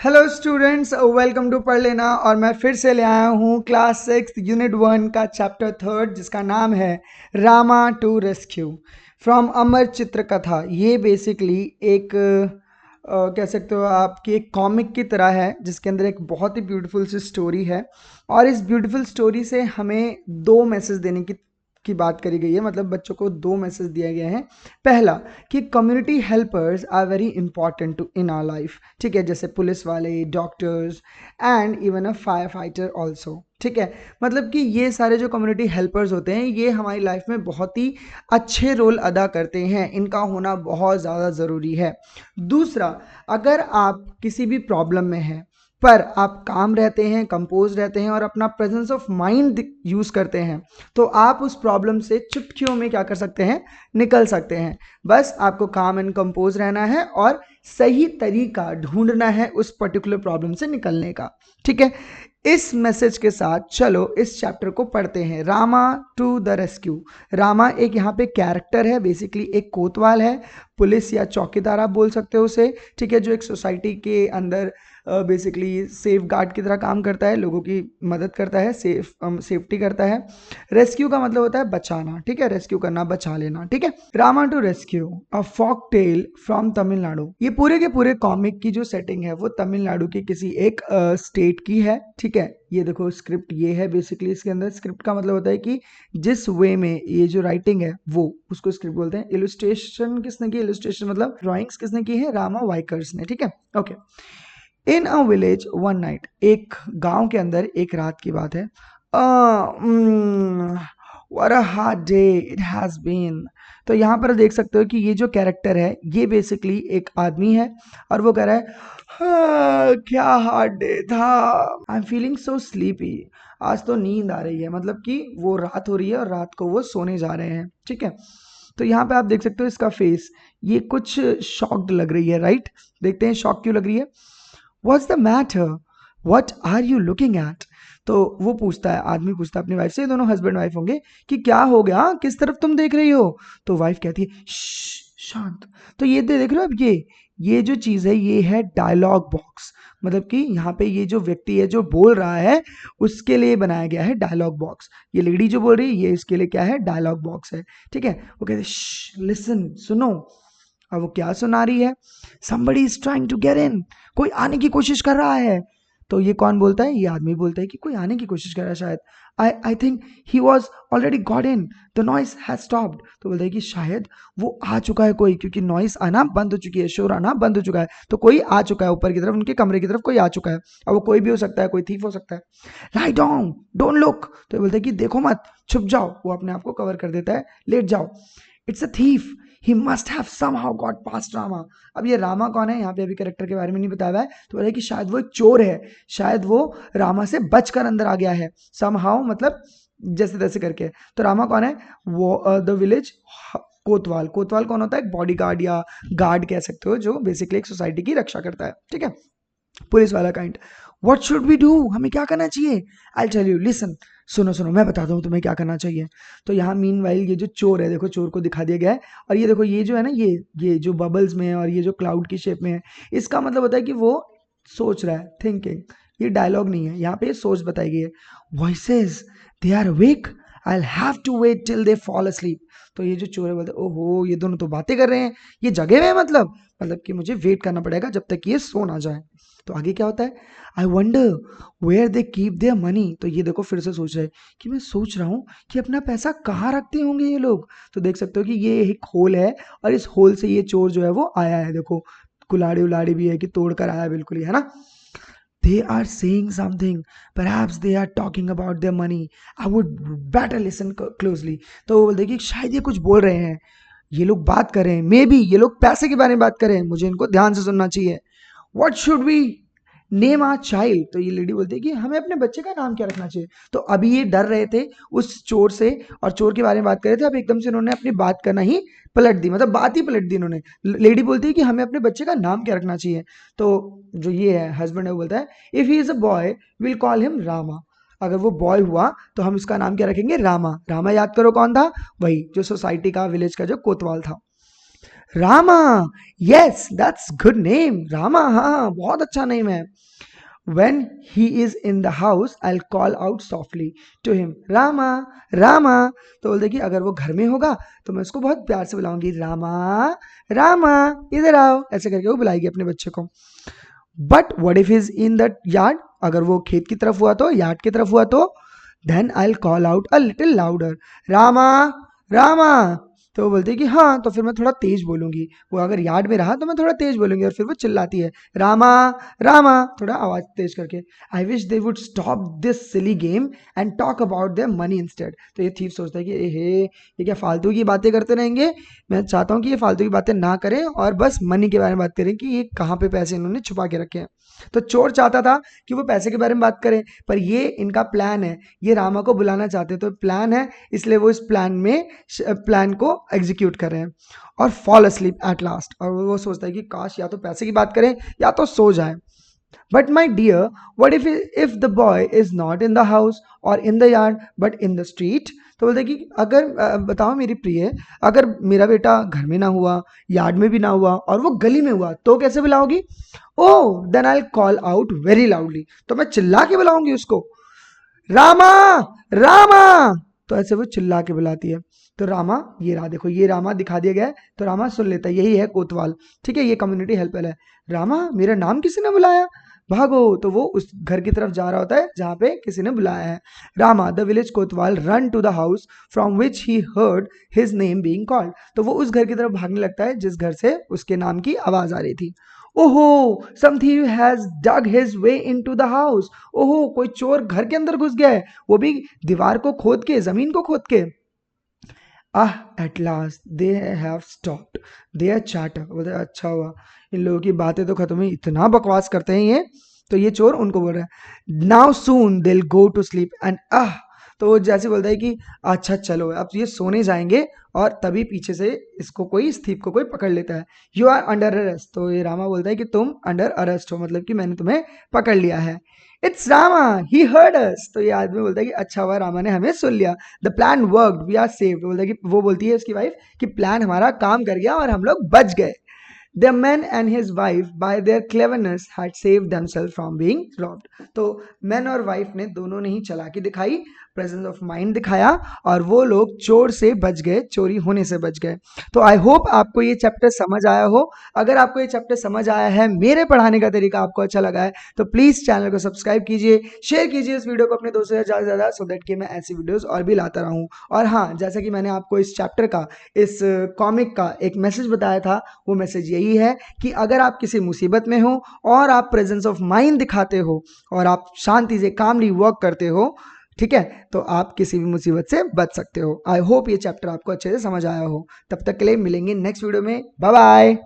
Hello students, welcome to पढ़ लेना। और मैं फिर से ले आया हूँ क्लास 6 यूनिट 1 का चैप्टर 3 जिसका नाम है रामा टू रेस्क्यू फ्रॉम अमर चित्र कथा। ये बेसिकली एक कह सकते हो आपकी एक कॉमिक की तरह है जिसके अंदर एक बहुत ही ब्यूटीफुल सी स्टोरी है। और इस ब्यूटीफुल स्टोरी से हमें दो मैसेज देने की बात करी गई है। मतलब बच्चों को दो मैसेज दिए गए हैं। पहला कि community helpers are very important to in our life. ठीक है, जैसे पुलिस वाले, doctors and even a fire fighter also. ठीक है, मतलब कि ये सारे जो कम्युनिटी हेल्पर्स होते हैं ये हमारी लाइफ में बहुत ही अच्छे रोल अदा करते हैं। इनका होना बहुत ज़्यादा ज़रूरी है। दूसरा, अगर आप किसी भी प्रॉब्लम में हैं पर आप काम रहते हैं, कंपोज रहते हैं और अपना प्रेजेंस ऑफ माइंड यूज़ करते हैं तो आप उस प्रॉब्लम से चुटकियों में क्या कर सकते हैं, निकल सकते हैं। बस आपको काम एंड कंपोज रहना है और सही तरीका ढूंढना है उस पर्टिकुलर प्रॉब्लम से निकलने का। ठीक है, इस मैसेज के साथ चलो इस चैप्टर को पढ़ते हैं। Rama to the rescue. Rama एक यहाँ पे कैरेक्टर है, बेसिकली एक कोतवाल है, पुलिस या चौकीदार आप बोल सकते हो उसे। ठीक है, जो एक सोसाइटी के अंदर बेसिकली सेफ गार्ड की तरह काम करता है, लोगों की मदद करता है, सेफ्टी करता है। रेस्क्यू का मतलब होता है बचाना। ठीक है, रेस्क्यू करना, बचा लेना। ठीक है, Rama to rescue a folk tale from Tamil Nadu. ये पूरे के पूरे कॉमिक की जो सेटिंग है वो तमिलनाडु की किसी एक स्टेट की है। ठीक है, ये देखो स्क्रिप्ट ये है। बेसिकली इसके अंदर स्क्रिप्ट का मतलब होता है कि जिस वे में ये जो राइटिंग है वो उसको स्क्रिप्ट बोलते हैं। इलस्ट्रेशन किसने की? इलस्ट्रेशन मतलब ड्राइंग्स किसने की है? रामा वाइकर्स ने। ठीक है, okay. In a village one night, एक गांव के अंदर एक रात की बात है। What a hard day it has been. तो यहाँ पर देख सकते हो कि ये जो कैरेक्टर है ये बेसिकली एक आदमी है और वो कह रहा है क्या हार्ड डे था, I am feeling so sleepy. आज तो नींद आ रही है। मतलब कि वो रात हो रही है और रात को वो सोने जा रहे हैं। ठीक है, तो यहाँ पे आप देख सकते हो इसका फेस, ये कुछ शॉक्ड लग रही है। राइट, देखते हैं शॉक क्यों लग रही है। What's the matter, what are you looking at. तो वो पूछता है, आदमी पूछता है अपनी वाइफ से, ये दोनों हस्बैंड वाइफ होंगे, कि क्या हो गया, किस तरफ तुम देख रही हो। तो वाइफ कहती है शांत। तो ये देख रहे हो अब, ये जो चीज़ है ये है डायलॉग बॉक्स। मतलब कि यहाँ पे ये जो व्यक्ति है जो बोल रहा है उसके लिए बनाया गया है डायलॉग बॉक्स। ये लेडी जो बोल रही है ये इसके लिए क्या है, डायलॉग बॉक्स है। ठीक है, वो कहते हैं लिसन, सुनो। अब वो क्या सुना रही है? somebody is trying to get in, कोई आने की कोशिश कर रहा है। तो ये कौन बोलता है? ये आदमी बोलता है कि कोई आने की कोशिश कर रहा है शायद। I think he was already got in, the noise has stopped. तो बोलता है कि शायद वो आ चुका है कोई, क्योंकि नॉइस आना बंद हो चुकी है, शोर आना बंद हो चुका है। तो कोई आ चुका है ऊपर की तरफ, उनके कमरे की तरफ कोई आ चुका है। अब वो कोई भी हो सकता है, कोई थीफ हो सकता है। Lie down, don't look. तो बोलता है कि देखो मत, छुप जाओ। वो अपने आप को कवर कर देता है, लेट जाओ। It's a thief, he must have somehow got past Rama. अब ये रामा कौन है? यहाँ पे अभी कैरेक्टर के बारे में नहीं बताया हुआ है। तो बोला कि शायद वो एक चोर है, शायद वो रामा से बचकर अंदर आ गया है। समहाउ मतलब जैसे तैसे करके। तो रामा कौन है? वो द विलेज कोतवाल। कोतवाल कौन होता है? एक बॉडी गार्ड या गार्ड कह सकते हो, जो बेसिकली एक सोसाइटी की रक्षा करता है। ठीक है, पुलिस वाला kind. What should we do, हमें क्या करना चाहिए? आई टेल यू, लिसन, सुनो सुनो, मैं बताता हूँ तुम्हें क्या करना चाहिए। तो यहाँ मीन वाइल ये जो चोर है, देखो चोर को दिखा दिया गया है। और ये देखो ये जो है ना, ये जो बबल्स में है और ये जो क्लाउड की शेप में है, इसका मतलब होता है कि वो सोच रहा है, थिंकिंग। ये डायलॉग नहीं है, यहाँ पे सोच बताई गई है। Voices, they are awake, I have to wait till they fall asleep. तो ये जो चोर है बोलते, ओहो ये दोनों तो बातें कर रहे हैं, ये जगे हुए हैं। मतलब कि मुझे वेट करना पड़ेगा जब तक ये सो ना जाए। तो आगे क्या होता है? I wonder where they keep their money. तो ये देखो फिर से सोच रहे हैं कि मैं सोच रहा हूँ कि अपना पैसा कहाँ रखते होंगे ये लोग। तो देख सकते हो कि ये एक होल है और इस होल से ये चोर जो है वो आया है। देखो कुलाड़ी उलाड़ी भी है कि तोड़ कर आया, बिल्कुल ही है ना। They are saying something, perhaps they are talking about their money, I would better listen closely. तो वो बोलते हैं कि शायद ये कुछ बोल रहे हैं, ये लोग बात कर रहे हैं, मे बी ये लोग पैसे के बारे में बात कर रहे हैं, मुझे इनको ध्यान से सुनना चाहिए। What should we name our child. तो ये लेडी बोलती है कि हमें अपने बच्चे का नाम क्या रखना चाहिए। तो अभी ये डर रहे थे उस चोर से और चोर के बारे में बात कर रहे थे, अब एकदम से उन्होंने अपनी बात करना ही पलट दी, मतलब बात ही पलट दी इन्होंने। लेडी बोलती है कि हमें अपने बच्चे का नाम क्या रखना चाहिए। तो जो ये है हस्बैंड है वो बोलता है, if he is a boy will call him Rama. अगर वो बॉय हुआ तो हम उसका नाम क्या रखेंगे? रामा। रामा याद करो कौन था? वही जो सोसाइटी का, विलेज का जो कोतवाल था। Rama, yes that's good name, Rama, हाँ बहुत अच्छा नेम है। When he is in the house, I'll call out softly to him, Rama, Rama। तो बोलते कि अगर वो घर में होगा तो मैं उसको बहुत प्यार से बुलाऊंगी, रामा, रामा, इधर आओ, ऐसे करके वो बुलाएगी अपने बच्चे को। But what if is in the yard, अगर वो खेत की तरफ हुआ तो, यार्ड की तरफ हुआ तो, then I call out a little louder, Rama, Rama. तो वो बोलती है कि हाँ, तो फिर मैं थोड़ा तेज बोलूंगी। वो अगर यार्ड में रहा तो मैं थोड़ा तेज बोलूंगी, और फिर वो चिल्लाती है, रामा, रामा, थोड़ा आवाज तेज करके। I wish they would stop this silly game and talk about their money instead. तो ये थीफ सोचता है कि ये क्या फालतू की बातें करते रहेंगे, मैं चाहता हूँ कि ये फालतू की बातें ना करें और बस मनी के बारे में बात करें कि ये कहाँ पे पैसे इन्होंने छुपा के रखे हैं। तो चोर चाहता था कि वो पैसे के बारे में बात करें, पर ये इनका प्लान है, ये रामा को बुलाना चाहते, तो प्लान है, इसलिए वो इस प्लान को एग्जीक्यूट कर रहे हैं। और फॉल asleep एट लास्ट, और वो सोचता है कि काश या तो पैसे की बात करें या तो सो जाए। But my dear, what if the boy is not in the house or in the yard but in the street. तो बोलते कि अगर बताओ मेरी प्रिय, अगर मेरा बेटा घर में ना हुआ, यार्ड में भी ना हुआ, और वो गली में हुआ, तो कैसे बुलाओगी? Oh then I call out very loudly, तो मैं चिल्ला के बुलाऊंगी उसको, रामा, रामा। तो ऐसे वो चिल्ला के बुलाती है। तो रामा, ये रहा देखो, ये रामा दिखा दिया गया है, तो रामा सुन लेता है, यही है कोतवाल, ठीक है, ये कम्युनिटी हेल्पर है। रामा, मेरा नाम किसी ने बुलाया, भागो। तो वो उस घर की तरफ जा रहा होता है जहां पे किसी ने बुलाया है। Rama the village kotwal run to the house from which he heard his name being called. तो वो उस घर की तरफ भागने लगता है जिस घर से उसके नाम की आवाज आ रही थी। ओहो, सम thief has dug his way into the house। ओहो, कोई चोर घर के अंदर घुस गया है, वो भी दीवार को खोद के, जमीन को खोद के। Ah, at last they have stopped their chatter. बोलते अच्छा हुआ, इन लोगों की बातें तो खत्म हुई, इतना बकवास करते हैं ये। तो ये चोर उनको बोल रहा है, now soon they go to sleep and ah. तो वो जैसे बोलता है कि अच्छा चलो अब ये सोने जाएंगे, और तभी पीछे से इसको कोई, इस थीप को कोई पकड़ लेता है। You are under arrest. तो ये रामा बोलता है कि तुम अंडर अरेस्ट हो, मतलब कि मैंने तुम्हें पकड़ लिया है। इट्स रामा, ही हर्ड अस। तो ये आदमी बोलता है कि अच्छा हुआ रामा ने हमें सुन लिया, the plan worked, we are saved. बोलता है कि, वो बोलती है उसकी वाइफ कि प्लान हमारा काम कर गया और हम लोग बच गए। The man and his wife, by their cleverness, had saved themselves from being robbed। तो मैन और वाइफ ने दोनों ने ही चालाकी दिखाई, प्रेजेंस ऑफ माइंड दिखाया, और वो लोग चोर से बच गए, चोरी होने से बच गए। तो आई होप आपको ये चैप्टर समझ आया हो। अगर आपको ये चैप्टर समझ आया है, मेरे पढ़ाने का तरीका आपको अच्छा लगा है, तो प्लीज चैनल को सब्सक्राइब कीजिए, शेयर कीजिए इस वीडियो को अपने दोस्तों से ज़्यादा से ज़्यादा, सो दैट कि मैं ऐसी वीडियोस और भी लाता रहूं। और हाँ, जैसा कि मैंने आपको इस चैप्टर का, इस कॉमिक का एक मैसेज बताया था, वो मैसेज यही है कि अगर आप किसी मुसीबत में हो और आप प्रेजेंस ऑफ माइंड दिखाते हो और आप शांति से कामली वर्क करते हो, ठीक है, तो आप किसी भी मुसीबत से बच सकते हो। आई होप ये चैप्टर आपको अच्छे से समझ आया हो। तब तक के लिए मिलेंगे नेक्स्ट वीडियो में, बाय बाय।